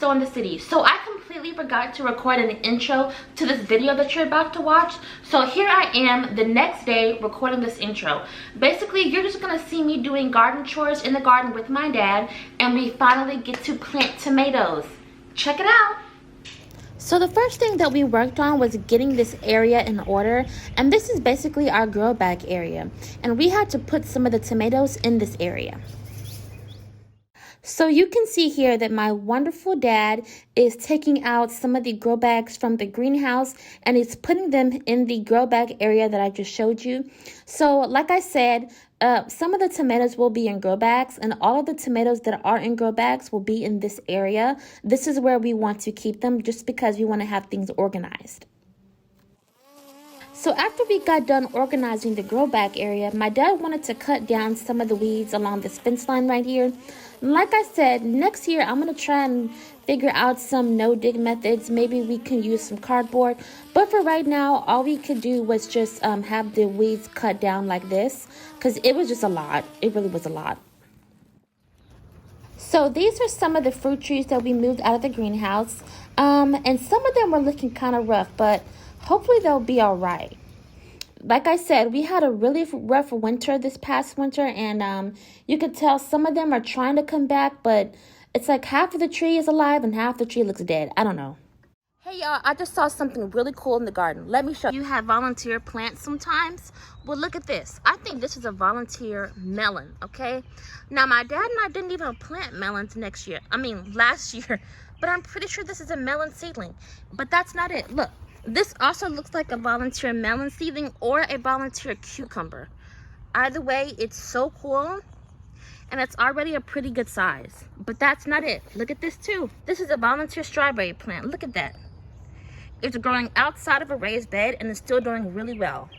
still in the city, so I completely forgot to record an intro to this video that you're about to watch. So here I am the next day recording this intro. Basically, you're just gonna see me doing garden chores in the garden with my dad, and we finally get to plant tomatoes. Check it out. So the first thing that we worked on was getting this area in order, and this is basically our grow bag area, and we had to put some of the tomatoes in this area. So you can see here that my wonderful dad is taking out some of the grow bags from the greenhouse and he's putting them in the grow bag area that I just showed you. So like I said, some of the tomatoes will be in grow bags, and all of the tomatoes that are in grow bags will be in this area. This is where we want to keep them just because we want to have things organized. So after we got done organizing the grow bag area, my dad wanted to cut down some of the weeds along this fence line right here. Like I said, next year I'm going to try and figure out some no-dig methods. Maybe we can use some cardboard. But for right now, all we could do was just have the weeds cut down like this, because it was just a lot. It really was a lot. So these are some of the fruit trees that we moved out of the greenhouse. And some of them were looking kind of rough, but hopefully they'll be all right. Like I said, we had a really rough winter this past winter, and you could tell some of them are trying to come back, but it's like half of the tree is alive and half the tree looks dead. I don't know. Hey y'all, I just saw something really cool in the garden. Let me show you. You have volunteer plants sometimes. Well, look at this. I think this is a volunteer melon, okay? Now, my dad and I didn't even plant melons last year, but I'm pretty sure this is a melon seedling. But that's not it. Look. This also looks like a volunteer melon seedling or a volunteer cucumber. Either way, it's so cool, and it's already a pretty good size. But that's not it. Look at this too. This is a volunteer strawberry plant. Look at that. It's growing outside of a raised bed and it's still doing really well.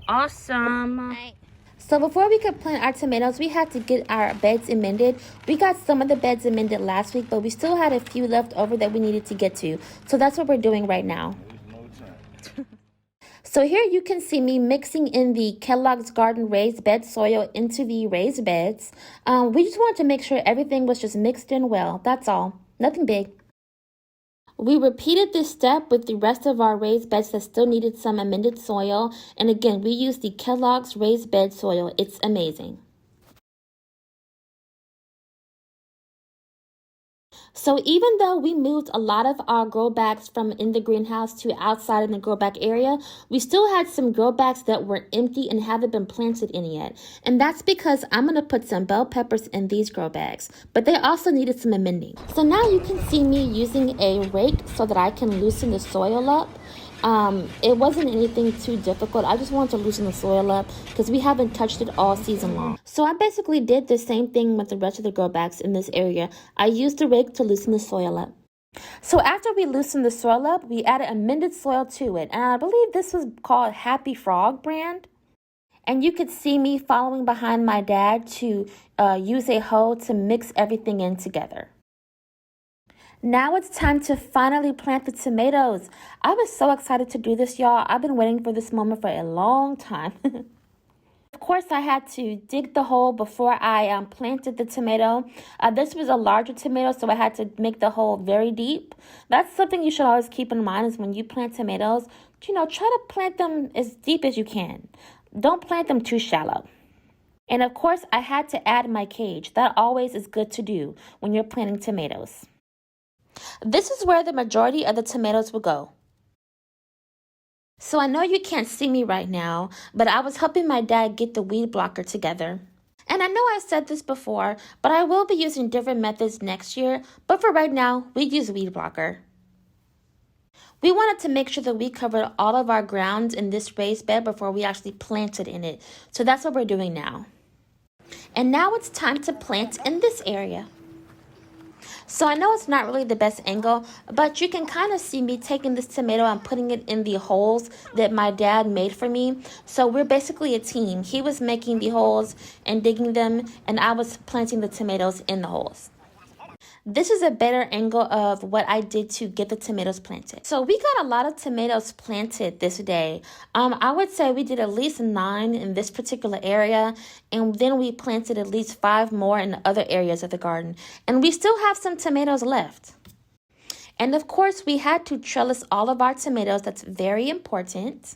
Awesome. Right. So before we could plant our tomatoes, we had to get our beds amended. We got some of the beds amended last week, but we still had a few left over that we needed to get to. So that's what we're doing right now. So here you can see me mixing in the Kellogg's Garden raised bed soil into the raised beds. We just wanted to make sure everything was just mixed in well. That's all. Nothing big. We repeated this step with the rest of our raised beds that still needed some amended soil. And again, we used the Kellogg's raised bed soil. It's amazing. So even though we moved a lot of our grow bags from in the greenhouse to outside in the grow bag area, we still had some grow bags that were empty and haven't been planted in yet. And that's because I'm going to put some bell peppers in these grow bags, but they also needed some amending. So now you can see me using a rake so that I can loosen the soil up. It wasn't anything too difficult. I just wanted to loosen the soil up because we haven't touched it all season long. So I basically did the same thing with the rest of the grow bags in this area. I used the rake to loosen the soil up. So after we loosened the soil up, we added amended soil to it. And I believe this was called Happy Frog brand. And you could see me following behind my dad to use a hoe to mix everything in together. Now it's time to finally plant the tomatoes. I was so excited to do this, y'all. I've been waiting for this moment for a long time. Of course, I had to dig the hole before I planted the tomato. This was a larger tomato, so I had to make the hole very deep. That's something you should always keep in mind is when you plant tomatoes, try to plant them as deep as you can. Don't plant them too shallow. And of course, I had to add my cage. That always is good to do when you're planting tomatoes. This is where the majority of the tomatoes will go. So I know you can't see me right now, but I was helping my dad get the weed blocker together. And I know I said this before, but I will be using different methods next year. But for right now, we use weed blocker. We wanted to make sure that we covered all of our grounds in this raised bed before we actually planted in it. So that's what we're doing now. And now it's time to plant in this area. So I know it's not really the best angle, but you can kind of see me taking this tomato and putting it in the holes that my dad made for me. So we're basically a team. He was making the holes and digging them, and I was planting the tomatoes in the holes. This is a better angle of what I did to get the tomatoes planted. So we got a lot of tomatoes planted this day. I would say we did at least 9 in this particular area, and then we planted at least 5 more in the other areas of the garden. And we still have some tomatoes left. And of course, we had to trellis all of our tomatoes. That's very important.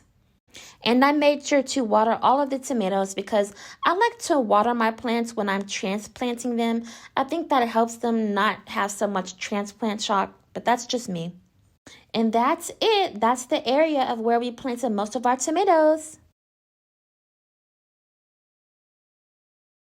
And I made sure to water all of the tomatoes because I like to water my plants when I'm transplanting them. I think that it helps them not have so much transplant shock, but that's just me. And that's it. That's the area of where we planted most of our tomatoes.